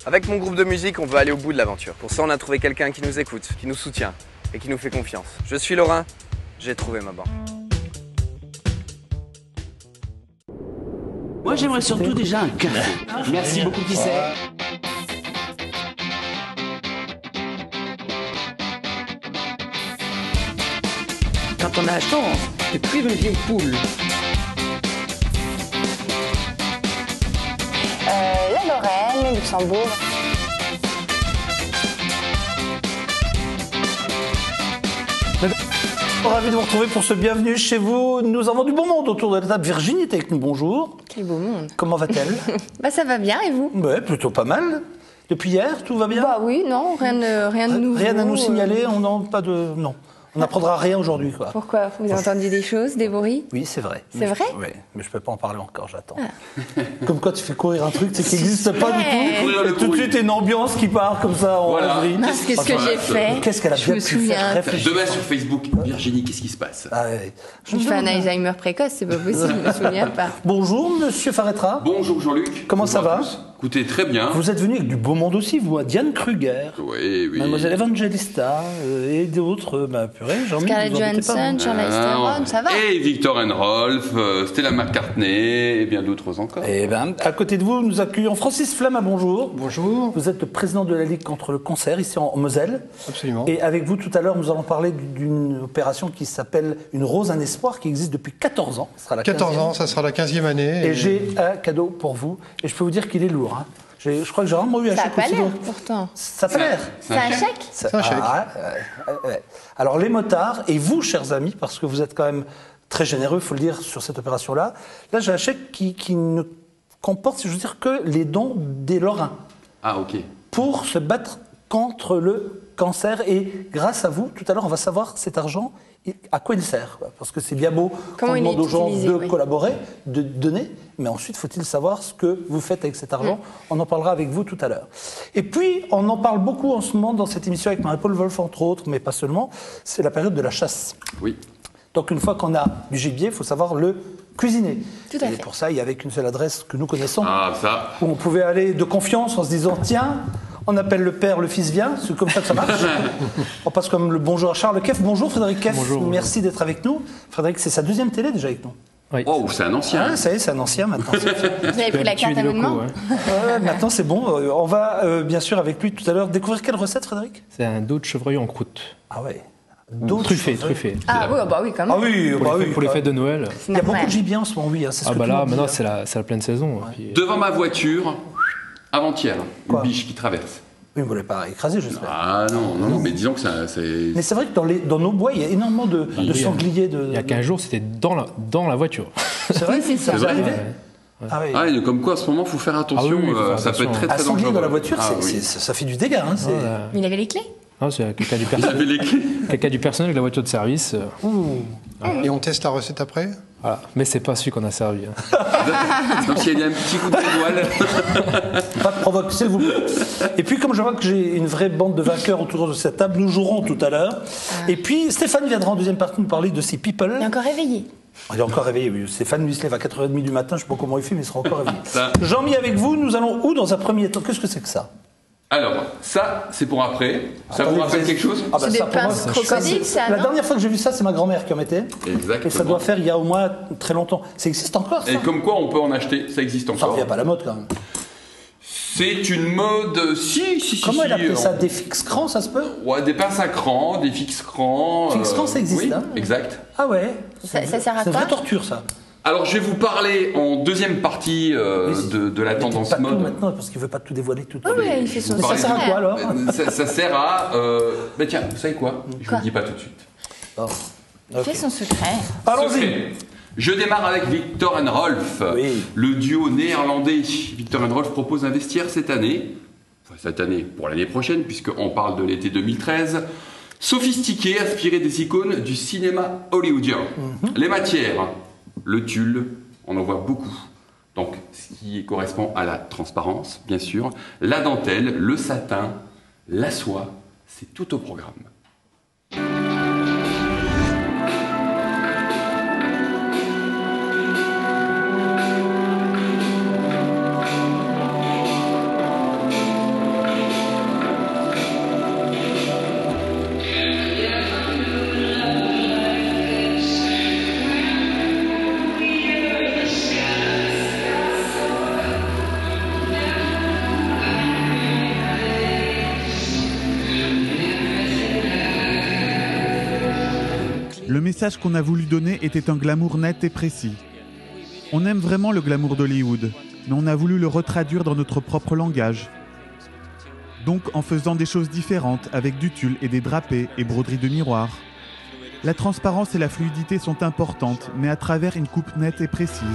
Avec mon groupe de musique, on veut aller au bout de l'aventure. Pour ça, on a trouvé quelqu'un qui nous écoute, qui nous soutient et qui nous fait confiance. Je suis Laurent, j'ai trouvé ma bande. Moi, j'aimerais surtout déjà un café. Merci beaucoup, qui c'est? Quand on a la chance de cuire une vieille poule. La Lorraine, le Luxembourg. Ravi de vous retrouver pour ce bienvenue chez vous. Nous avons du bon monde autour de la table. Virginie est avec nous, bonjour. Quel beau monde. Comment va-t-elle? Bah ça va bien et vous? Ouais, plutôt pas mal. Depuis hier, tout va bien? Bah oui, non, rien de nouveau. Rien à nous signaler, on n'en pas de... Non. On n'apprendra rien aujourd'hui, quoi. Pourquoi? Vous avez entendu des choses, des bruits? Oui, c'est vrai. C'est vrai? Oui, mais je ne peux pas en parler encore, j'attends. Comme quoi tu fais courir un truc, c'est qui n'existe pas du tout. Et tout de suite, une ambiance qui part comme ça en rêverie. Qu'est-ce que j'ai fait? Qu'est-ce qu'elle a bien me pu souviens. faire réfléchir. Demain sur Facebook, Virginie, qu'est-ce qui se passe? Ah, ouais. Je fais un Alzheimer précoce, c'est pas possible, je me souviens pas. Bonjour, monsieur Faretra. Bonjour Jean-Luc. Comment ça Bonjour à va? tous. Écoutez, très bien. Vous êtes venu avec du beau monde aussi, vous, Diane Kruger. Oui, oui. Mademoiselle Evangelista et d'autres, purée, Jean-Mi, Scarlett vous embêtez pas, Johansson, vous. Charlize Theron, ça va? Et Victor Rolf, Stella McCartney et bien d'autres encore. Eh ben, à côté de vous, nous accueillons Francis Flamma, bonjour. Bonjour. Vous êtes le président de la Ligue contre le cancer, ici en Moselle. Absolument. Et avec vous, tout à l'heure, nous allons parler d'une opération qui s'appelle Une rose, un espoir, qui existe depuis 14 ans. Ce sera la 14 15e. ans, ça sera la 15e année. Et j'ai un cadeau pour vous. Et je peux vous dire qu'il est lourd. Hein. Je crois que j'ai vraiment eu un Ça a chèque pas aussi l'air, lourd. pourtant. Ça a pas l'air. C'est un chèque? C'est un chèque. Ouais. Alors les motards, et vous, chers amis, parce que vous êtes quand même très généreux, il faut le dire, sur cette opération-là, là j'ai un chèque qui ne comporte, si je veux dire, que les dons des Lorrains Ah, ok. pour se battre contre le cancer. Et grâce à vous, tout à l'heure, on va savoir cet argent, à quoi il sert. Parce que c'est bien beau Comment qu'on il demande est aux gens utilisé, de oui. collaborer, de donner, mais ensuite faut-il savoir ce que vous faites avec cet argent. On en parlera avec vous tout à l'heure. Et puis, on en parle beaucoup en ce moment dans cette émission avec Marie-Paul Wolf, entre autres, mais pas seulement, c'est la période de la chasse. Oui. Donc une fois qu'on a du gibier, il faut savoir le cuisiner. Tout à Et fait. pour ça, il n'y avait qu'une seule adresse que nous connaissons, Ah, ça. où on pouvait aller de confiance en se disant « Tiens, on appelle le père, le fils vient », c'est comme ça que ça marche. On passe comme le bonjour à Charles Keff. Bonjour Frédéric Keff, merci d'être avec nous. Frédéric, c'est sa deuxième télé déjà avec nous. Oui. Oh, c'est un ancien. Ah, ça y est, c'est un ancien maintenant. Vous avez pris la carte abonnement? Maintenant c'est bon. On va bien sûr avec lui tout à l'heure découvrir quelle recette, Frédéric? C'est un dos de chevreuil en croûte. Ah ouais. Truffé. Ah oui, bah oui, quand même. Ah oui, bah oui. Pour les fêtes de Noël. Il y a beaucoup de gibier en ce moment, oui. Hein, c'est ce Ah que bah tout le là, monde maintenant dit, c'est la pleine saison. Puis, Devant ma voiture, avant-hier, Quoi une biche qui traverse. Oui, vous ne l'avez pas écrasé, j'espère. Ah non, mais disons que ça, c'est... Mais c'est vrai que dans nos bois, il y a énormément de sangliers. il y a 15 jours, c'était dans la voiture. C'est vrai, Oui, c'est ça. vous vrai. arrivé Ouais. Ah oui. Ah, et comme quoi, en ce moment, il faut faire attention. Ah oui, faut faire ça peut être attention. très, Un très sanglier dangereux. dans la voiture, Ah, oui. ça fait du dégât. Hein, c'est- Mais il avait les clés? Non, c'est quelqu'un du, Il avait les clés. quelqu'un du personnel avec la voiture de service. Et on teste la recette après? Voilà. Mais c'est pas celui qu'on a servi. Hein. Comme s'il y a un petit coup de voile. Pas de provoque, s'il vous plaît. Et puis, comme je vois que j'ai une vraie bande de vainqueurs autour de cette table, nous jouerons tout à l'heure. Et puis, Stéphane viendra en deuxième partie nous parler de ces people. Il est encore réveillé. Il est encore réveillé, oui. Stéphane, lui, se lève à 4h30 du matin, je ne sais pas comment il fait, mais il sera encore réveillé. Ça. Jean-Mi, avec vous, nous allons où dans un premier temps? Qu'est-ce que c'est que ça? Alors, ça, c'est pour après. Ça Attendez, vous rappelle vous- quelque chose? Ah bah C'est ça, des pour moi, pinces ça, crocodiles, c'est- ça, La non? dernière fois que j'ai vu ça, c'est ma grand-mère qui en mettait. Exactement. Et ça doit faire il y a au moins très longtemps. Ça existe encore, ça? Et comme quoi, on peut en acheter. Ça existe Ça encore. revient pas à la mode, quand même. C'est une mode... Si. Comment elle appelait on- ça? Des fixes crans, ça se peut? Ouais, des pinces à cran, des fixes crans. Fixes crans, ça existe, oui, hein? exact. Ah ouais. Ça sert à C'est une quoi? vraie torture, ça. Alors, je vais vous parler en deuxième partie de la tendance Pas tout mode. maintenant, parce qu'il veut pas tout dévoiler tout de Oui, suite. oui, il fait son Mais ça Pareil. sert à quoi, alors? Ça sert à... Ben tiens, vous savez quoi? Je vous Quoi le dis pas tout de suite. Oh. Il Ok. fait son secret. Allons-y. Secret. Je démarre avec Victor Rolf. Oui. Le duo néerlandais Victor Rolf propose un vestiaire cette année, pour l'année prochaine, puisqu'on parle de l'été 2013, sophistiqué, inspiré des icônes du cinéma hollywoodien. Les matières, le tulle, on en voit beaucoup. Donc, ce qui correspond à la transparence, bien sûr, la dentelle, le satin, la soie, c'est tout au programme. message qu'on a voulu donner était un glamour net et précis. On aime vraiment le glamour d'Hollywood, mais on a voulu le retraduire dans notre propre langage. Donc en faisant des choses différentes avec du tulle et des drapés et broderies de miroirs. La transparence et la fluidité sont importantes, mais à travers une coupe nette et précise.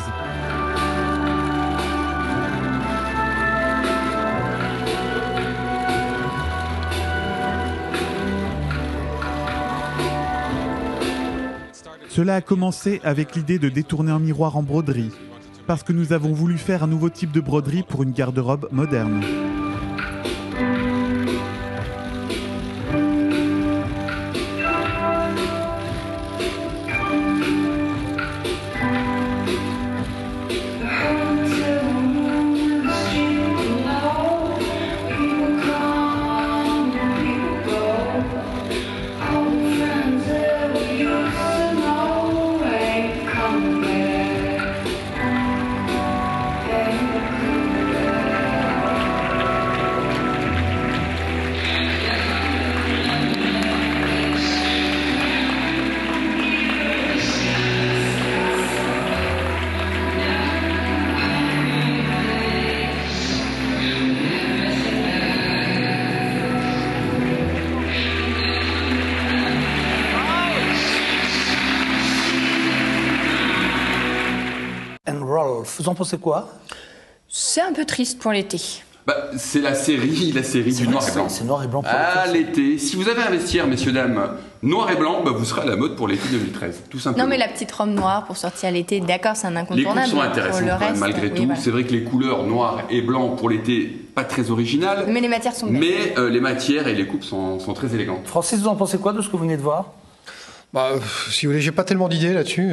Cela a commencé avec l'idée de détourner un miroir en broderie, parce que nous avons voulu faire un nouveau type de broderie pour une garde-robe moderne. Vous en pensez quoi? C'est un peu triste pour l'été. C'est la série du noir et blanc. C'est noir et blanc pour l'été. Si vous avez un vestiaire, messieurs, dames, noir et blanc, vous serez à la mode pour l'été 2013, tout simplement. Non mais la petite robe noire pour sortir l'été, d'accord, c'est un incontournable. Les coupes sont intéressantes le reste, malgré tout. Voilà. C'est vrai que les couleurs noir et blanc pour l'été, pas très originales. Mais les matières sont belles. Mais les matières et les coupes sont très élégantes. Francis, vous en pensez quoi de ce que vous venez de voir? Si vous voulez, j'ai pas tellement d'idées là-dessus.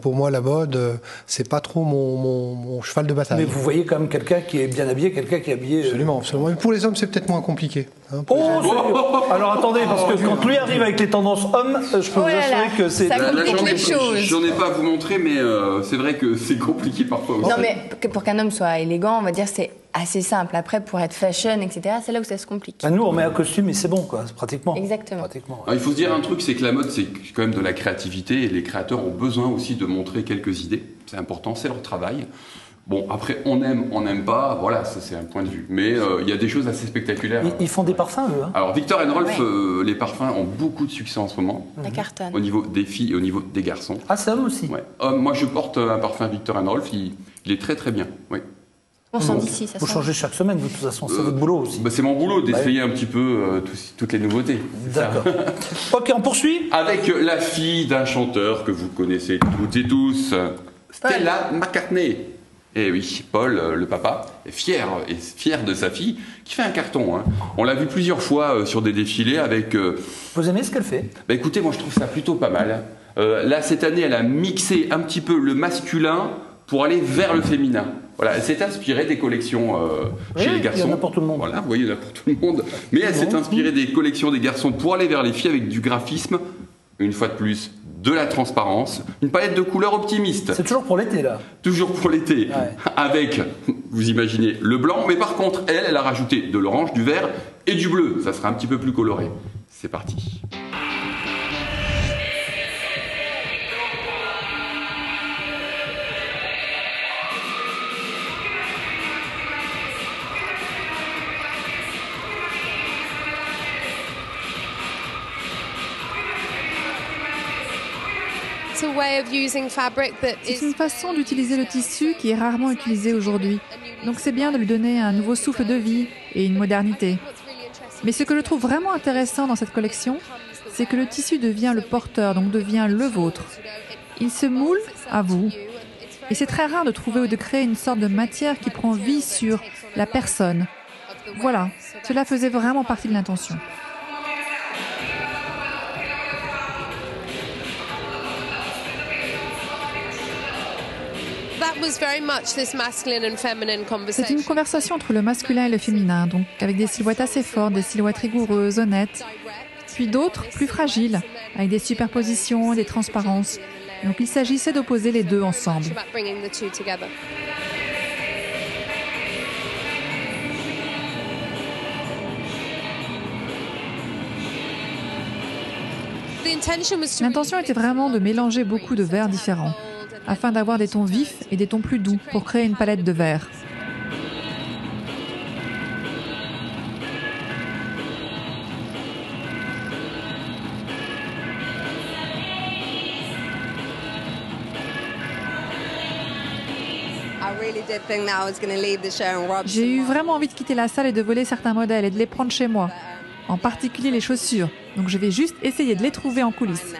Pour moi, la mode, c'est pas trop mon cheval de bataille. Mais vous voyez quand même quelqu'un qui est bien habillé, quelqu'un qui est habillé... Absolument, absolument. Mais pour les hommes, c'est peut-être moins compliqué. Alors attendez, parce que quand lui arrive avec les tendances hommes, je peux vous assurer que c'est... J'en ai pas à vous montrer, mais c'est vrai que c'est compliqué parfois aussi. Non mais pour qu'un homme soit élégant, on va dire c'est assez simple. Après, pour être fashion, etc., c'est là où ça se complique. Nous, on met un costume et c'est bon, quoi, pratiquement. Exactement. Alors, il faut se dire un truc, c'est que la mode, c'est quand même de la créativité et les créateurs ont besoin aussi de montrer quelques idées. C'est important, c'est leur travail. Bon, après, on n'aime pas, voilà, ça c'est un point de vue. Mais il y a des choses assez spectaculaires. Ils font des parfums, eux. Alors, Viktor & Rolf, les parfums ont beaucoup de succès en ce moment. La cartonne. Au niveau des filles et au niveau des garçons. Ah, c'est homme aussi. Ouais. Moi, je porte un parfum Viktor & Rolf, il est très très bien. Oui. On sent d'ici, ça Vous sent. changez chaque semaine, de toute façon, c'est votre boulot aussi. C'est mon boulot d'essayer un petit peu toutes les nouveautés. D'accord. Ok, on poursuit. Avec la fille d'un chanteur que vous connaissez toutes et tous, Stella McCartney. Et oui, Paul, le papa, est fier de sa fille, qui fait un carton. Hein. On l'a vu plusieurs fois sur des défilés avec... Vous aimez ce qu'elle fait? Écoutez, moi je trouve ça plutôt pas mal. Là, cette année, elle a mixé un petit peu le masculin pour aller vers le féminin. Voilà, elle s'est inspirée des collections chez les garçons. Il y en a pour tout le monde. Voilà, vous voyez, il y en a pour tout le monde. Mais elle s'est inspirée des collections des garçons pour aller vers les filles avec du graphisme, une fois de plus, de la transparence, une palette de couleurs optimiste. C'est toujours pour l'été, là. Toujours pour l'été. Ouais. Avec, vous imaginez, le blanc. Mais par contre, elle a rajouté de l'orange, du vert et du bleu. Ça sera un petit peu plus coloré. C'est parti. C'est une façon d'utiliser le tissu qui est rarement utilisé aujourd'hui. Donc c'est bien de lui donner un nouveau souffle de vie et une modernité. Mais ce que je trouve vraiment intéressant dans cette collection, c'est que le tissu devient le porteur, donc devient le vôtre. Il se moule à vous. Et c'est très rare de trouver ou de créer une sorte de matière qui prend vie sur la personne. Voilà, cela faisait vraiment partie de l'intention. C'est une conversation entre le masculin et le féminin, donc avec des silhouettes assez fortes, des silhouettes rigoureuses, honnêtes, puis d'autres plus fragiles, avec des superpositions, des transparences. Donc il s'agissait d'opposer les deux ensemble. L'intention était vraiment de mélanger beaucoup de verts différents, afin d'avoir des tons vifs et des tons plus doux pour créer une palette de verts. J'ai eu vraiment envie de quitter la salle et de voler certains modèles et de les prendre chez moi, en particulier les chaussures. Donc je vais juste essayer de les trouver en coulisses.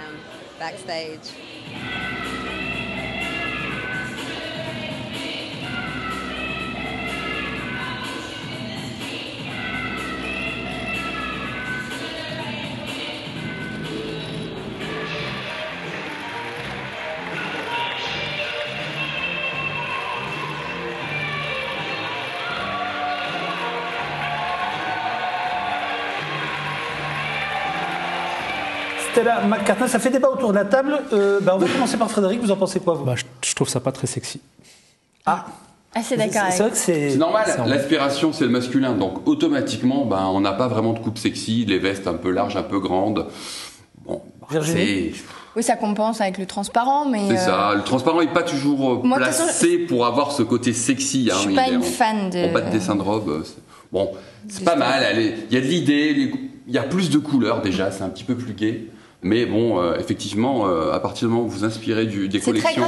Stella McCartney, ça fait débat autour de la table. On va commencer par Frédéric, vous en pensez quoi, vous? Je trouve ça pas très sexy. Assez d'accord avec. C'est vrai que C'est normal, l'aspiration c'est le masculin, donc automatiquement on n'a pas vraiment de coupe sexy, les vestes un peu larges, un peu grandes. Bon, Virginie? Oui, ça compense avec le transparent, mais... C'est ça, le transparent n'est pas toujours Moi, placé pour avoir ce côté sexy. Je suis pas une fan de... En bas de dessin de robe, bon, c'est pas mal, il y a de l'idée, il y a plus de couleurs déjà, c'est un petit peu plus gai. Mais bon, effectivement, à partir du moment où vous inspirez des collections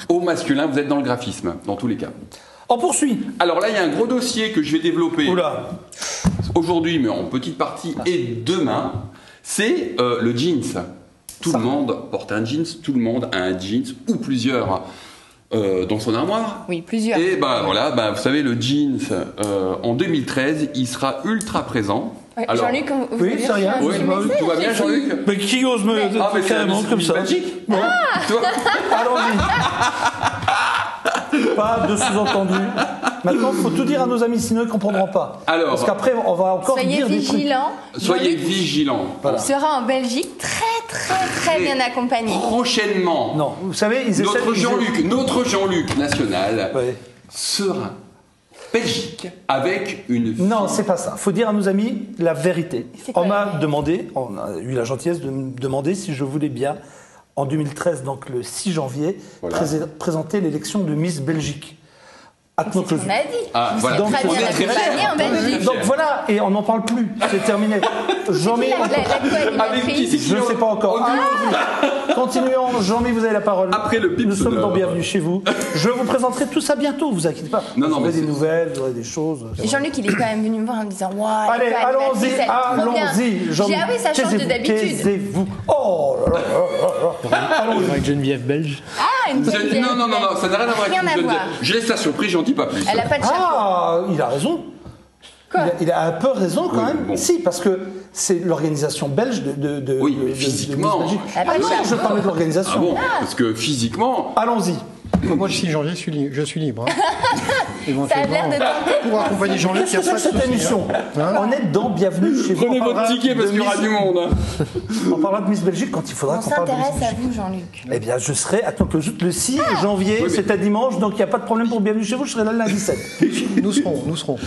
au masculin, vous êtes dans le graphisme, dans tous les cas. On poursuit. Alors là, il y a un gros dossier que je vais développer aujourd'hui, mais en petite partie, et demain. C'est le jeans. Tout le monde porte un jeans, tout le monde a un jeans ou plusieurs dans son armoire. Oui, plusieurs. Et vous savez, le jeans, en 2013, il sera ultra présent. Ouais, alors, Jean-Luc, vous oui, c'est rien. Oui, tout va bien, Jean-Luc? Mais qui ose me carrément comme ça? Magique. Bon. Allons-y. Pas de sous-entendu. Maintenant, il faut tout dire à nos amis, sinon ils ne comprendront pas. Alors, parce qu'après, on va encore dire des trucs. Soyez vigilants. Voilà. Il sera en Belgique très bien accompagné. Prochainement. Non, vous savez, notre Jean-Luc national sera Belgique avec une... Non, c'est pas ça. Il faut dire à nos amis la vérité. On a eu la gentillesse de me demander si je voulais bien, en 2013, donc le 6 janvier, présenter l'élection de Miss Belgique. C'est ce qu'on a dit. Voilà. Donc, très bien accompagné en Belgique. Donc voilà, et on n'en parle plus. C'est terminé. Jean-Mi, je ne sais pas encore. Continuons. Jean-Mi, vous avez la parole. Après le bip Nous sommes dans sonore. Bienvenue chez vous. Je vous présenterai tout ça bientôt, vous inquiétez pas. Non, vous aurez mais des nouvelles, vous aurez des choses. Et Jean-Luc, il est quand même venu me voir en me disant waouh. Allez, allons-y. Jean-Mi, ah oui, ça change de d'habitude. Taisez-vous. Oh là là. Allons-y. Avec Geneviève belge. Une Non, ça n'a rien à voir avec Rien à voir. Je laisse la surprise, j'en dis pas plus. Elle a pas de chapeau. Ah, il a raison. Quoi Il a un peu raison quand même. Bon. Si, parce que c'est l'organisation belge de Oui, mais de physiquement. Miss Belgique. Elle a pas de Non, chapeau. je parlais de l'organisation. Ah bon, parce que physiquement... Allons-y. Moi, le 6 janvier, je suis libre. Hein. Ça a l'air de tenter. Pour accompagner Jean-Luc, il Qu'est-ce n'y que a c'est pas que de cette souci. émission Hein On est dans Bienvenue chez vous. Prenez On votre parlera ticket parce de qu'il y aura Miss- du monde. On parlera de Miss Belgique quand il faudra On qu'on parle de Miss s'intéresse à Belgique. vous, Jean-Luc. Eh bien, je serai, le 6 janvier, Oui, mais- c'est un dimanche, donc il n'y a pas de problème pour Bienvenue chez vous, je serai là le lundi 7. Nous serons.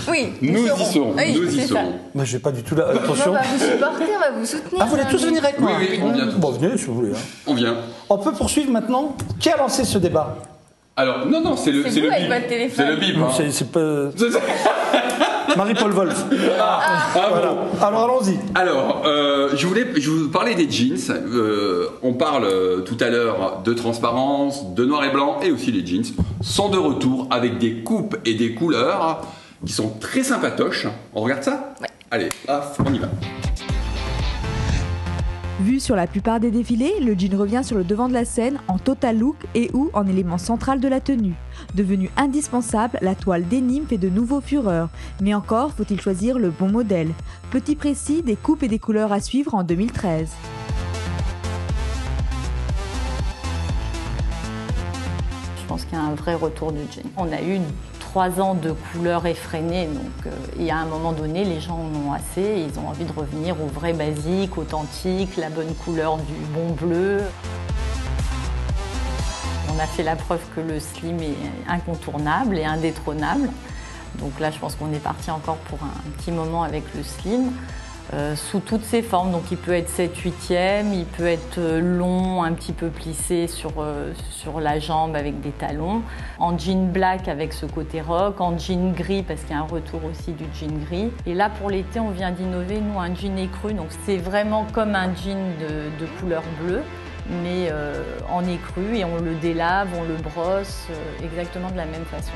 Oui, Nous y serons. Oui, Nous y c'est ça. serons. Mais je n'ai pas du tout la... On Attention. va vous supporter, on va vous soutenir. Ah, vous voulez tous Jean-Luc. venir avec moi Oui, on vient tous. Bon, venez si vous voulez. Hein. On vient. On peut poursuivre maintenant. Qui a lancé ce débat? Alors, non, c'est le C'est vous avec bip. votre téléphone. C'est le bip. hein. C'est pas... C'est ça. Marie-Paul Wolf. Ah Voilà. bon. Alors allons-y. Alors, je vous parlais des jeans. On parle tout à l'heure de transparence, de noir et blanc, et aussi les jeans sont de retour avec des coupes et des couleurs qui sont très sympatoches. On regarde ça? Ouais. Allez, paf, on y va. Vu sur la plupart des défilés, le jean revient sur le devant de la scène en total look et ou en élément central de la tenue. Devenue indispensable, la toile denim fait de nouveaux fureurs. Mais encore faut-il choisir le bon modèle. Petit précis, des coupes et des couleurs à suivre en 2013. Je pense qu'il y a un vrai retour du jean. On a eu 3 ans de couleurs effrénées, donc il y a un moment donné, les gens en ont assez, ils ont envie de revenir au vrai basique, authentique, la bonne couleur du bon bleu. On a fait la preuve que le slim est incontournable et indétrônable. Donc là, je pense qu'on est parti encore pour un petit moment avec le slim. sous toutes ses formes. Donc il peut être 7/8e, il peut être long, un petit peu plissé sur la jambe avec des talons, en jean black avec ce côté rock, en jean gris parce qu'il y a un retour aussi du jean gris. Et là pour l'été on vient d'innover, nous, un jean écru, donc c'est vraiment comme un jean de couleur bleue, mais en écru, et on le délave, on le brosse exactement de la même façon.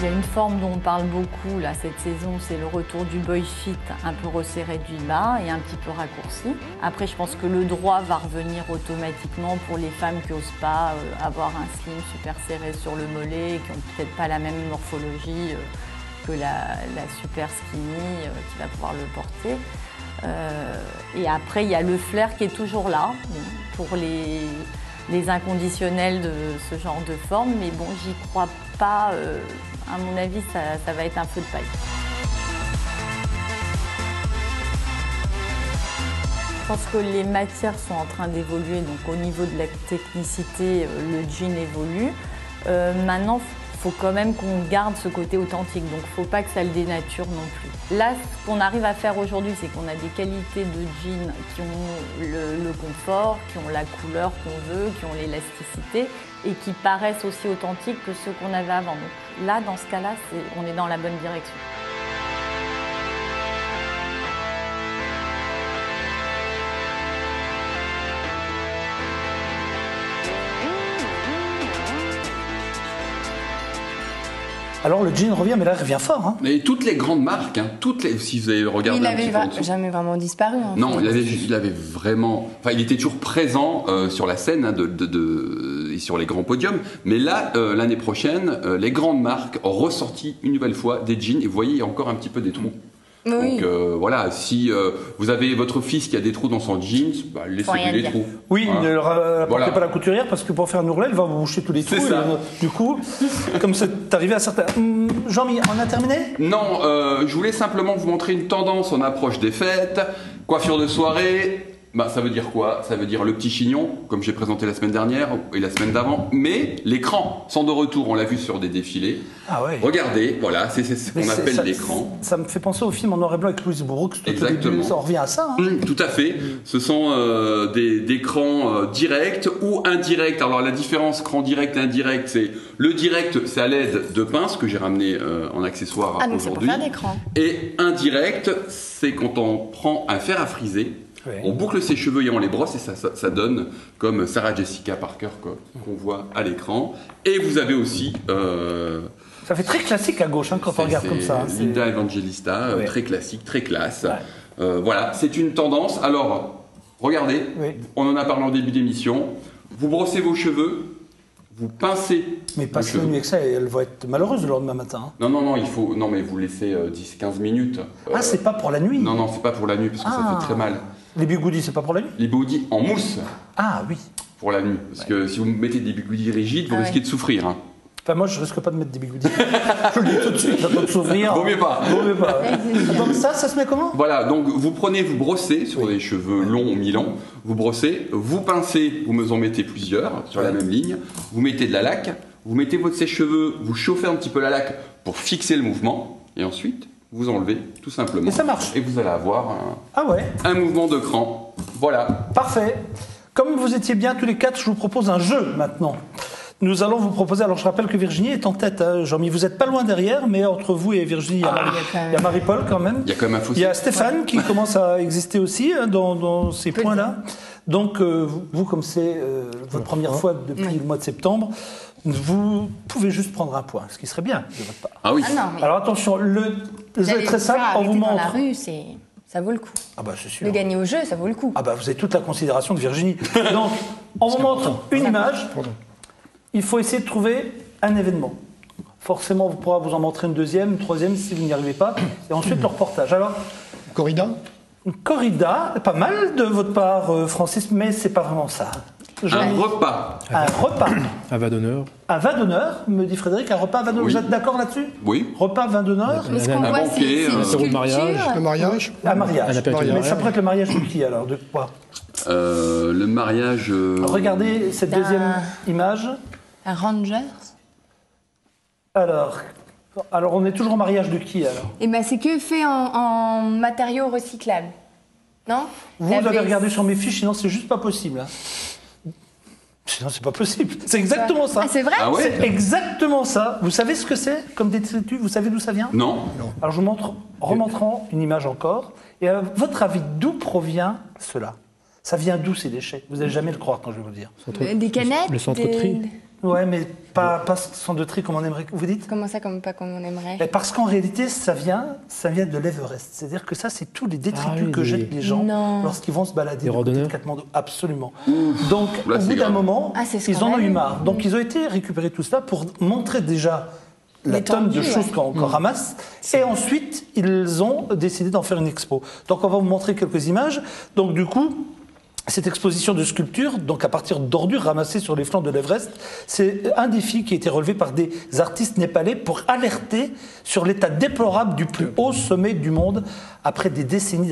Il y a une forme dont on parle beaucoup là, cette saison, c'est le retour du boy fit, un peu resserré du bas et un petit peu raccourci. Après, je pense que le droit va revenir automatiquement pour les femmes qui n'osent pas avoir un slim super serré sur le mollet, qui n'ont peut-être pas la même morphologie que la super skinny qui va pouvoir le porter. Et après, il y a le flair qui est toujours là pour les inconditionnels de ce genre de forme, mais bon, j'y crois pas. À mon avis, ça va être un feu de paille. Je pense que les matières sont en train d'évoluer, donc au niveau de la technicité, le jean évolue. Maintenant, il faut quand même qu'on garde ce côté authentique, donc il ne faut pas que ça le dénature non plus. Là, ce qu'on arrive à faire aujourd'hui, c'est qu'on a des qualités de jean qui ont le confort, qui ont la couleur qu'on veut, qui ont l'élasticité et qui paraissent aussi authentiques que ceux qu'on avait avant. Donc là, dans ce cas-là, on est dans la bonne direction. Alors le jean revient, mais là il revient fort. Hein. Et toutes les grandes marques, si vous avez regardé Il un petit peu en dessous. jamais vraiment disparu. Non, il avait vraiment... Enfin, il était toujours présent sur la scène et sur les grands podiums. Mais là, l'année prochaine, les grandes marques ont ressorti une nouvelle fois des jeans. Et vous voyez, il y a encore un petit peu des trous. Oui. Donc voilà, si vous avez votre fils qui a des trous dans son jeans, laissez-lui les trous. Oui, voilà. ne rapportez pas la couturière parce que pour faire un ourlet, elle va vous boucher tous les trous. Du coup, comme c'est arrivé à certains... Jean-Mi, on a terminé? Non, je voulais simplement vous montrer une tendance en approche des fêtes, coiffure de soirée. Ça veut dire quoi? Ça veut dire le petit chignon, comme j'ai présenté la semaine dernière et la semaine d'avant. Mais l'écran sont de retour, on l'a vu sur des défilés. Ah ouais. Regardez, voilà, c'est ce qu'on appelle l'écran. Ça me fait penser au film en noir et blanc avec Louise Brooks. Exactement. Ça revient à ça. Hein. Tout à fait. Ce sont des écrans directs ou indirects. Alors la différence écran direct et indirect, c'est le direct, c'est à l'aide de pinces que j'ai ramené en accessoire aujourd'hui. Donc c'est pour faire l'écran. Et indirect, c'est quand on prend un fer à friser. Oui. On boucle ses cheveux et on les brosse et ça donne comme Sarah Jessica Parker qu'on voit à l'écran. Et vous avez aussi... ça fait très classique à gauche quand on regarde comme ça. Linda Evangelista, très classique, très classe. Ouais. Voilà, c'est une tendance. Alors, regardez, on en a parlé en début d'émission. Vous brossez vos cheveux, vous pincez. Mais pas si nuit avec ça, elle va être malheureuse le lendemain matin. Non, il faut... Non, mais vous laissez 10-15 minutes. Ah, c'est pas pour la nuit? Non, c'est pas pour la nuit parce que ça fait très mal. Les bigoudis, c'est pas pour la nuit? Les bigoudis en mousse. Ah oui. Pour la nuit. Parce que si vous mettez des bigoudis rigides, vous risquez de souffrir. Hein. Enfin, moi, je risque pas de mettre des bigoudis. Je le dis tout de suite, ça doit souffrir. Vaut mieux pas. Donc ça se met comment? Voilà, donc vous brossez sur des cheveux longs ou mi-longs, vous brossez, vous pincez, vous en mettez plusieurs sur la même ligne, vous mettez de la laque, vous mettez votre sèche-cheveux, vous chauffez un petit peu la laque pour fixer le mouvement, et ensuite... vous enlevez tout simplement. Et ça marche. Et vous allez avoir un mouvement de cran. Voilà. Parfait. Comme vous étiez bien tous les quatre, je vous propose un jeu maintenant. Nous allons vous proposer, alors je rappelle que Virginie est en tête, hein, Jean-Mi, vous n'êtes pas loin derrière, mais entre vous et Virginie, il y a Marie-Paul quand même. Il y a quand même un fossé. Il y a Stéphane qui commence à exister aussi dans ces points-là. Donc vous, comme c'est votre première fois depuis le mois de septembre, vous pouvez juste prendre un point, ce qui serait bien de votre part. Ah oui. Alors attention, le jeu est très simple, on vous montre. Dans la rue, ça vaut le coup. Ah bah c'est sûr. De gagner au jeu, ça vaut le coup. Ah bah vous avez toute la considération de Virginie. Donc, on vous montre une image. Il faut essayer de trouver un événement. Forcément, vous pourrez vous en montrer une deuxième, une troisième si vous n'y arrivez pas. Et ensuite, le reportage. Alors, corrida? Une corrida, pas mal de votre part, Francis, mais c'est pas vraiment ça. Un repas. Un repas. Un vin d'honneur. Un vin d'honneur, me dit Frédéric, un repas vin d'honneur. Oui. Vous êtes d'accord là-dessus? Oui. Repas vin d'honneur. Mais ce qu'on voit, c'est une sculpture. Le mariage? Un mariage. Un Mais ça pourrait être le mariage de qui alors? De quoi? Le mariage... Regardez cette deuxième image. Un Rangers. Alors, Alors, on est toujours en mariage de qui, alors? Et ben c'est que fait en matériaux recyclables. Non? Vous avez regardé sur mes fiches, sinon c'est juste pas possible. Hein. Sinon, c'est pas possible. C'est exactement ça. Ah, c'est vrai? Ah ouais? C'est exactement ça. Vous savez ce que c'est comme détritus? Vous savez d'où ça vient? Non. Alors, je vous montre, remontrons une image encore. Et à votre avis, d'où provient cela? Ça vient d'où, ces déchets? Vous n'allez jamais le croire quand je vais vous le dire. Des canettes? Le centre de tri. Ouais, mais pas centre de tri comme on aimerait. Vous dites? Comment ça, comme on aimerait? Mais parce qu'en réalité, ça vient de l'Everest. C'est-à-dire que ça, c'est tous les détritus que jettent les gens lorsqu'ils vont se balader du côté de Katmandou. Absolument. Donc, Là, au bout d'un grave. moment, c'est ils en ont eu scandaleux. marre. Donc, ils ont été récupérer tout cela pour montrer déjà la tonne de choses qu'on ramasse. Et ensuite, ils ont décidé d'en faire une expo. Donc, on va vous montrer quelques images. Donc, du coup, cette exposition de sculptures, donc à partir d'ordures ramassées sur les flancs de l'Everest, c'est un défi qui a été relevé par des artistes népalais pour alerter sur l'état déplorable du plus haut sommet du monde après des décennies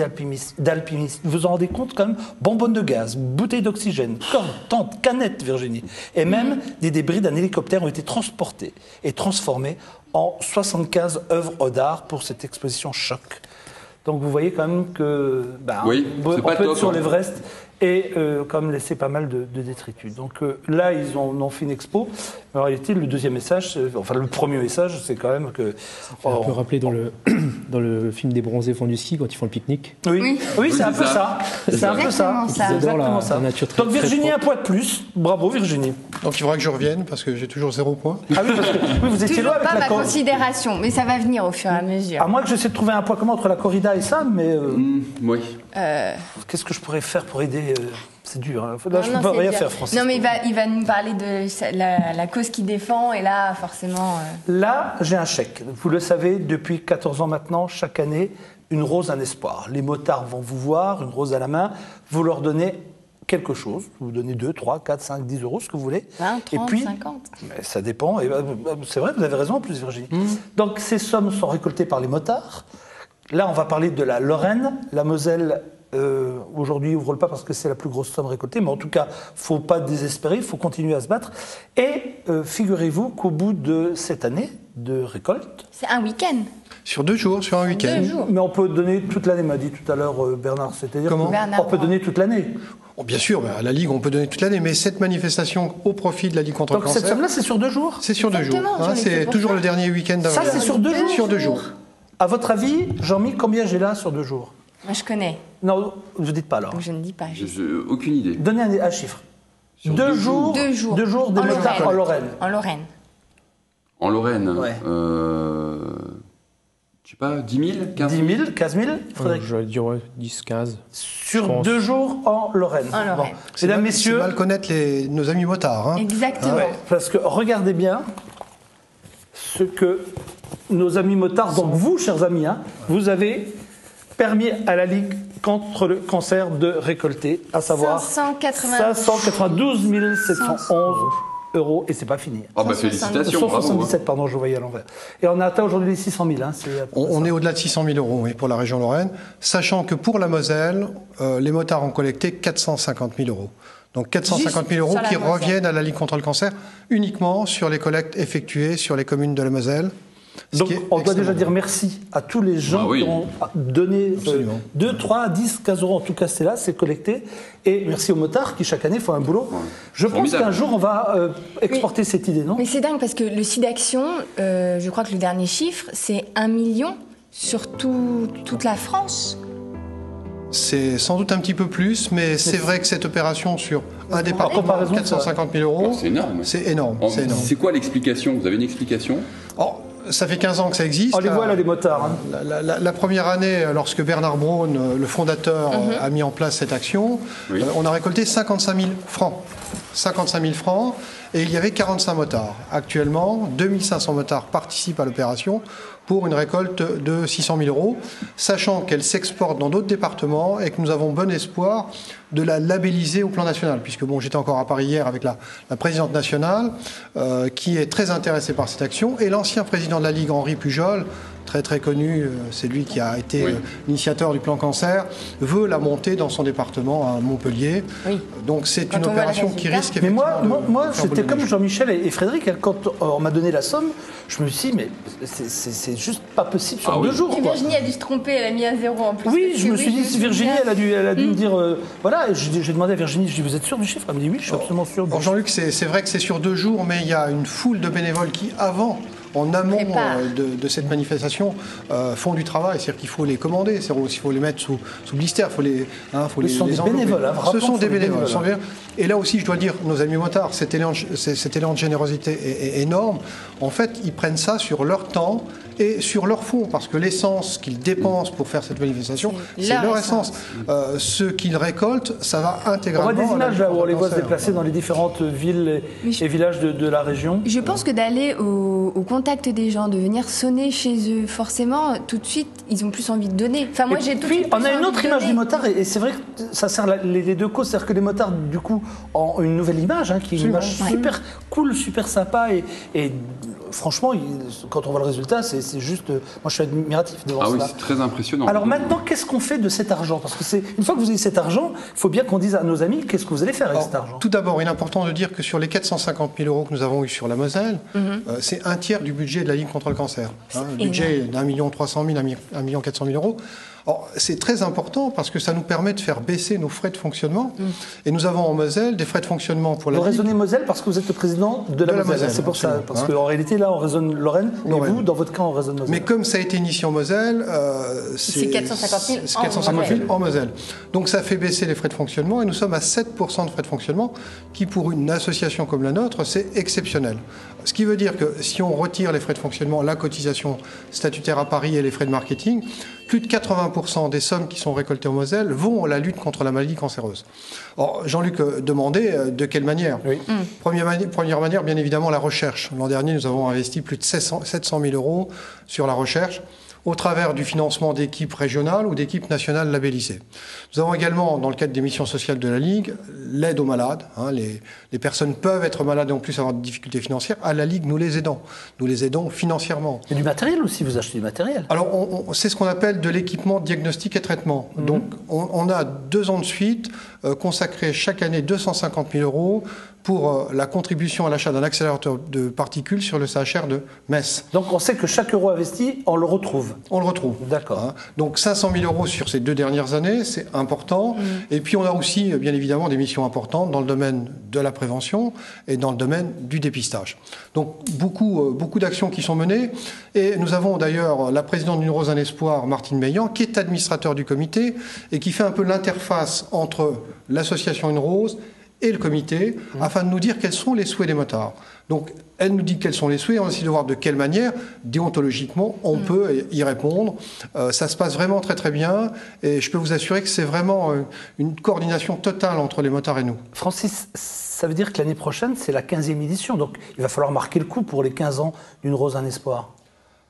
d'alpinisme. Vous vous en rendez compte quand même? Bonbonnes de gaz, bouteilles d'oxygène, cordes, tentes, canettes, Virginie. Et même des débris d'un hélicoptère ont été transportés et transformés en 75 œuvres d'art pour cette exposition choc. Donc vous voyez quand même que Oui, on c'est pas peut être top, sur hein. l'Everest et quand même laisser pas mal de détritus. Donc là, ils ont fait une expo. En réalité, le deuxième message, enfin le premier message, c'est quand même que... On peut rappeler dans le film des bronzés font du ski quand ils font le pique-nique. Oui, c'est un peu ça. C'est un peu ça. Exactement ça. C'est exactement la ça. nature très- Donc très Virginie, propre. un point de plus. Bravo Virginie. Donc il faudra que je revienne parce que j'ai toujours 0 point. Ah oui, parce que oui, vous étiez Toujours loin avec pas la ma considération, mais ça va venir au fur et à mesure. À moins que j'essaie de trouver un point commun entre la corrida et ça, mais Oui. qu'est-ce que je pourrais faire pour aider C'est dur. Hein. Là, je Non, ne peux c'est rien dur. faire, Francis. Non, mais il va nous parler de la cause qu'il défend, et là, forcément... Là, j'ai un chèque. Vous le savez, depuis 14 ans maintenant, chaque année, une rose, un espoir. Les motards vont vous voir, une rose à la main, vous leur donnez quelque chose. Vous donnez 2, 3, 4, 5, 10 euros, ce que vous voulez. 20, 30, et puis, 50. mais ça dépend. Et c'est vrai, vous avez raison en plus, Virginie. Donc, ces sommes sont récoltées par les motards. Là, on va parler de la Lorraine. La Moselle, aujourd'hui, ouvre le pas parce que c'est la plus grosse somme récoltée. Mais en tout cas, il ne faut pas désespérer, il faut continuer à se battre. Et figurez-vous qu'au bout de cette année de récolte... C'est un week-end. Sur 2 jours, sur un week-end. 2 jours. Mais on peut donner toute l'année, m'a dit tout à l'heure Bernard. C'est-à-dire Comment qu'on Bernard peut Brois. donner toute l'année. Oh, bien sûr, à la Ligue, on peut donner toute l'année, mais cette manifestation au profit de la Ligue contre le Donc cette cancer, somme-là, c'est sur 2 jours. c'est sur 2 jours. Exactement, j'en ai fait C'est pour toujours ça. le dernier week-end Ça, d'avril. c'est sur 2 jours. Sur 2 jours. À votre avis, Jean-Mi, combien j'ai là sur 2 jours? Moi, je connais, Non, vous ne dites pas alors. donc je ne dis pas. Aucune idée. Donnez un chiffre. Sur 2 2 jours. 2 jours. 2 jours des En motards en Lorraine. En Lorraine. En Lorraine, Ouais. je sais pas, 10 000, 15 10 000 000, 15 000, Frédéric. Je vais dire 10, 15. Sur pense. 2 jours en Lorraine. En Lorraine. Mesdames, C'est messieurs, mal connaître nos amis motards. Hein. Exactement. ouais, parce que regardez bien ce que nos amis motards, donc vous, chers amis, hein, vous avez permis à la Ligue contre le cancer de récolter, à savoir 592 711 euros, et c'est pas fini. Ah bah félicitations, bravo. 177, pardon, je voyais à l'envers. Et on a atteint aujourd'hui les 600 000. Hein, On est au-delà de 600 000 euros oui, pour la région Lorraine, sachant que pour la Moselle, les motards ont collecté 450 000 euros. Donc 450 000 euros sur la qui Moselle. reviennent à la Ligue contre le cancer uniquement sur les collectes effectuées sur les communes de la Moselle. ce Donc qui est on doit déjà extrêmement dire merci à tous les gens Ah oui. qui ont donné Absolument. 2, 3, 10, 15 euros. En tout cas, c'est là, c'est collecté. Et merci aux motards qui, chaque année, font un boulot. Je pense Formidable. qu'un jour, on va exporter cette idée, non? Mais c'est dingue parce que le SIDAction, je crois que le dernier chiffre, c'est 1 million sur toute la France. C'est sans doute un petit peu plus, mais c'est vrai que cette opération sur un département, comparaison, 450 000 euros, Oh, c'est énorme. c'est énorme. Oh, c'est énorme. C'est quoi l'explication? Vous avez une explication? Or, ça fait 15 ans que ça existe. On les voit là, les motards. Hein. La première année, lorsque Bernard Braun, le fondateur, a mis en place cette action, Oui. on a récolté 55 000 francs. 55 000 francs, et il y avait 45 motards. Actuellement, 2500 motards participent à l'opération pour une récolte de 600 000 euros, sachant qu'elle s'exporte dans d'autres départements et que nous avons bon espoir de la labelliser au plan national, puisque bon, j'étais encore à Paris hier avec la présidente nationale, qui est très intéressée par cette action, et l'ancien président de la Ligue, Henri Pujol, très très connu, c'est lui qui a été l'initiateur du plan cancer, veut la monter dans son département à Montpellier. Oui. Donc c'est une opération qui risque Mais moi, effectivement de faire c'était boule de comme neige. Jean-Michel et Frédéric, quand on m'a donné la somme, je me suis dit, mais c'est juste pas possible sur 2 jours. Et Quoi. Virginie a dû se tromper, elle a mis un 0 en plus. Oui, Parce je que me suis dit, Virginie, elle a dû me dire, voilà, et j'ai demandé à Virginie, je dis, vous êtes sûr du chiffre? Elle me dit, oui, je suis absolument sûr. Alors Jean-Luc, c'est vrai que c'est sur 2 jours, mais il y a une foule de bénévoles qui, en amont de cette manifestation, font du travail. C'est-à-dire qu'il faut les commander, il faut les mettre sous blister, il faut les Ce sont des bénévoles. Ce sont des bénévoles. Et là aussi, je dois dire, nos amis motards, cet élan de générosité est énorme. En fait, ils prennent ça sur leur temps et sur leur fonds, parce que l'essence qu'ils dépensent pour faire cette manifestation, c'est leur essence. Ce qu'ils récoltent, ça va intégralement. On voit des images là où on les voit se cancer. déplacer dans les différentes villes et villages de la région. Je pense que d'aller au contact des gens, de venir sonner chez eux, forcément, tout de suite, ils ont plus envie de donner. Enfin, moi, j'ai tout de suite on a plus une envie autre de image donner. du motard, et c'est vrai que ça sert les 2 causes. C'est-à-dire que les motards, du coup, ont une nouvelle image, qui est une image super cool, super sympa, et franchement, quand on voit le résultat, c'est juste. Moi, je suis admiratif devant Ah oui, cela. c'est très impressionnant. Alors maintenant, qu'est-ce qu'on fait de cet argent? Parce que une fois que vous avez cet argent, il faut bien qu'on dise à nos amis qu'est-ce que vous allez faire avec cet argent. Tout d'abord, il est important de dire que sur les 450 000 euros que nous avons eu sur la Moselle, c'est un tiers du budget de la Ligue contre le cancer. Le budget est d'1 300 000, 1 400 000 euros. C'est très important parce que ça nous permet de faire baisser nos frais de fonctionnement. Et nous avons en Moselle des frais de fonctionnement pour la Vous Ligue. raisonnez Moselle parce que vous êtes le président de la Moselle. C'est pour ça. Parce qu'en réalité, là, on raisonne Lorraine. Et vous, dans votre cas, on raisonne Moselle. Mais comme ça a été initié en Moselle, c'est 450 000 c'est 450 000 en Moselle. Donc ça fait baisser les frais de fonctionnement et nous sommes à 7% de frais de fonctionnement qui, pour une association comme la nôtre, c'est exceptionnel. Ce qui veut dire que si on retire les frais de fonctionnement, la cotisation statutaire à Paris et les frais de marketing, plus de 80% des sommes qui sont récoltées en Moselle vont à la lutte contre la maladie cancéreuse. Or, Jean-Luc demandait de quelle manière. Première manière, bien évidemment, la recherche. L'an dernier, nous avons investi plus de 700 000 euros sur la recherche, au travers du financement d'équipes régionales ou d'équipes nationales labellisées. Nous avons également, dans le cadre des missions sociales de la Ligue, l'aide aux malades. Les personnes peuvent être malades et en plus avoir des difficultés financières. À la Ligue, nous les aidons. Nous les aidons financièrement. Et du matériel aussi, vous achetez du matériel. Alors, c'est ce qu'on appelle de l'équipement diagnostic et traitement. Donc, on a 2 ans de suite consacré chaque année 250 000 euros pour la contribution à l'achat d'un accélérateur de particules sur le CHR de Metz. Donc on sait que chaque euro investi, on le retrouve. On le retrouve. D'accord. Donc 500 000 euros sur ces 2 dernières années, c'est important. Et puis on a aussi, bien évidemment, des missions importantes dans le domaine de la prévention et dans le domaine du dépistage. Donc beaucoup d'actions qui sont menées. Et nous avons d'ailleurs la présidente d'Une Rose, un espoir, Martine Meillan, qui est administrateur du comité et qui fait un peu l'interface entre l'association Une Rose et le comité, afin de nous dire quels sont les souhaits des motards. Donc, elle nous dit quels sont les souhaits, on essaie de voir de quelle manière, déontologiquement, on peut y répondre. Ça se passe vraiment très très bien, et je peux vous assurer que c'est vraiment une coordination totale entre les motards et nous. Francis, ça veut dire que l'année prochaine, c'est la 15e édition, donc il va falloir marquer le coup pour les 15 ans d'Une Rose, un espoir.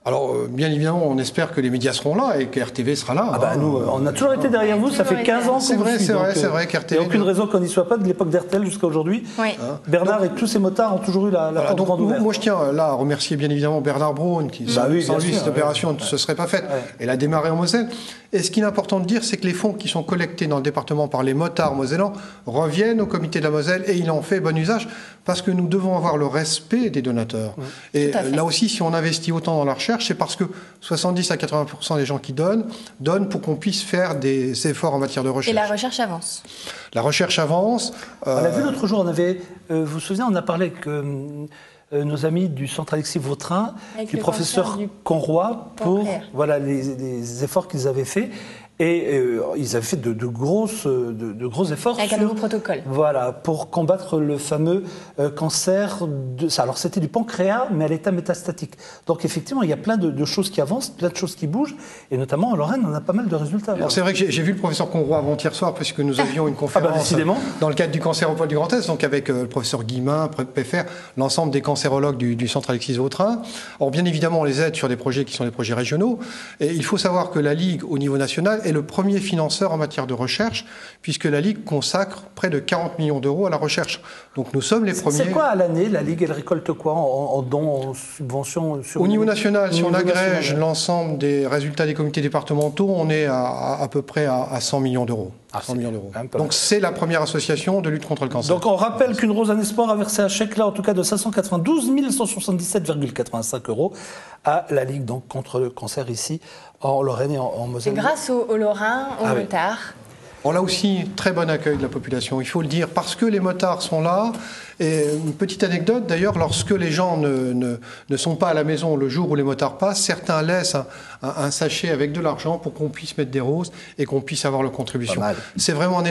Alors, bien évidemment, on espère que les médias seront là et que RTV sera là. Nous, on a toujours été derrière vous, ça fait 15 ans qu'on vous suit. C'est vrai qu'RTV... Il n'y a aucune raison qu'on n'y soit pas de l'époque d'RTL jusqu'à aujourd'hui. Oui. Bernard et tous ces motards ont toujours eu la porte grande ouverte. Moi, je tiens là à remercier bien évidemment Bernard Braun, qui sans lui, cette opération ne se serait pas faite. Elle a démarré en Moselle. Et ce qui est important de dire, c'est que les fonds qui sont collectés dans le département par les motards mosellans reviennent au comité de la Moselle et il en fait bon usage parce que nous devons avoir le respect des donateurs. Et là aussi, si on investit autant dans la recherche, c'est parce que 70 à 80% des gens qui donnent pour qu'on puisse faire des efforts en matière de recherche. Et la recherche avance. La recherche avance. On a vu l'autre jour, vous vous souvenez, on a parlé avec nos amis du centre Alexis Vautrin, du professeur Conroy, pour les efforts qu'ils avaient faits. Et ils avaient fait de gros efforts. Avec un nouveau protocole. Voilà, pour combattre le fameux cancer. Alors c'était du pancréas, mais à l'état métastatique. Donc effectivement, il y a plein de choses qui avancent, plein de choses qui bougent. Et notamment en Lorraine, on a pas mal de résultats. Alors c'est vrai que j'ai vu le professeur Conroy avant-hier soir, puisque nous avions une conférence dans le cadre du cancer au poil du Grand Est, donc avec le professeur Guillemin, Peffer, l'ensemble des cancérologues du centre Alexis Vautrin. Alors bien évidemment, on les aide sur des projets qui sont des projets régionaux. Et il faut savoir que la Ligue, au niveau national, est le premier financeur en matière de recherche, puisque la Ligue consacre près de 40 millions d'euros à la recherche. Donc nous sommes les premiers. C'est quoi à l'année, la Ligue, elle récolte quoi en dons, en subventions Au niveau national, si on agrège l'ensemble des résultats des comités départementaux, on est à peu près à 100 millions d'euros. Donc c'est la première association de lutte contre le cancer. Donc on rappelle qu'Une Rose un Espoir a versé un chèque là, en tout cas de 592 177,85 € à la Ligue donc, contre le cancer ici en Lorraine et en Moselle. C'est grâce aux Lorrains, aux motards. On a aussi très bon accueil de la population, il faut le dire, parce que les motards sont là. Et une petite anecdote, d'ailleurs, lorsque les gens ne sont pas à la maison le jour où les motards passent, certains laissent un sachet avec de l'argent pour qu'on puisse mettre des roses et qu'on puisse avoir leur contribution. C'est vraiment un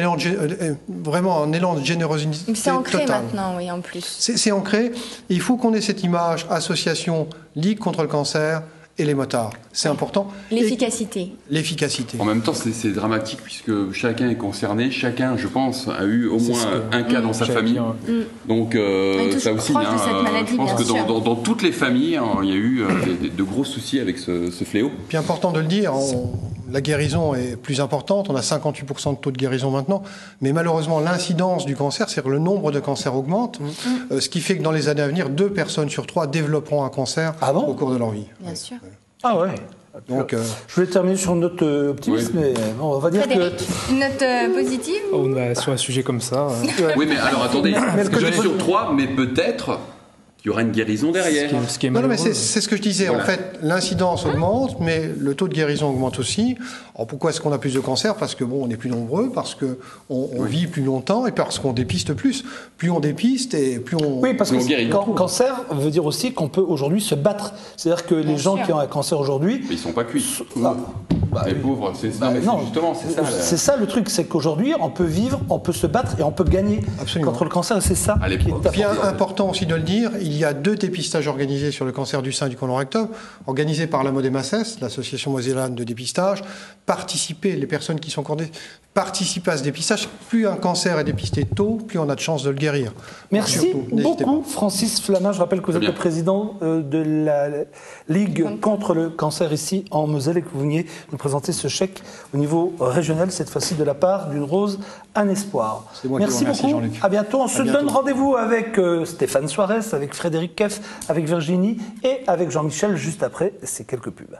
élan de générosité C'est ancré totale. maintenant, oui, en plus. C'est ancré. Il faut qu'on ait cette image, association, Ligue contre le cancer, et les motards. C'est important. L'efficacité. L'efficacité. En même temps, c'est dramatique puisque chacun est concerné, chacun, je pense, a eu au moins un cas dans sa famille. Donc ça aussi, je pense que dans toutes les familles, il y a eu de gros soucis avec ce fléau. Puis important de le dire, la guérison est plus importante, on a 58% de taux de guérison maintenant, mais malheureusement l'incidence du cancer, c'est-à-dire le nombre de cancers augmente, ce qui fait que dans les années à venir, 2 personnes sur 3 développeront un cancer au cours de leur vie. Bien sûr. Ah ouais. Donc, je vais terminer sur une note optimiste, mais bon, on va dire Frédéric, une note positive Sur un sujet comme ça. Oui, mais alors attendez, sur 3, mais peut-être qu'il y aura une guérison derrière. Non, mais c'est ce que je disais. Voilà. En fait, l'incidence augmente, mais le taux de guérison augmente aussi. Alors pourquoi est-ce qu'on a plus de cancer? Parce que on est plus nombreux, parce que on vit plus longtemps et parce qu'on dépiste plus. Plus on dépiste et plus on. Oui, parce que cancer veut dire aussi qu'on peut aujourd'hui se battre. C'est-à-dire que les gens qui ont un cancer aujourd'hui, mais ils sont pas cuits. Les pauvres, c'est ça. Justement, c'est ça. C'est ça le truc, c'est qu'aujourd'hui, on peut vivre, on peut se battre et on peut gagner contre le cancer. C'est ça qui est bien important aussi de le dire. Il y a 2 dépistages organisés sur le cancer du sein et du côlon rectum, organisés par la MODEMASES, l'association mosellane de dépistage. Les personnes qui sont condamnées, participent à ce dépistage. Plus un cancer est dépisté tôt, plus on a de chances de le guérir. Merci beaucoup, Francis Flamin. Je rappelle que vous êtes le président de la Ligue contre le cancer ici en Moselle et que vous veniez nous présenter ce chèque au niveau régional, cette fois-ci de la part d'Une Rose un Espoir. Merci beaucoup. À bientôt. On se donne rendez-vous avec Stéphane Suarez, avec Frédéric Keff, avec Virginie et avec Jean-Michel juste après ces quelques pubs.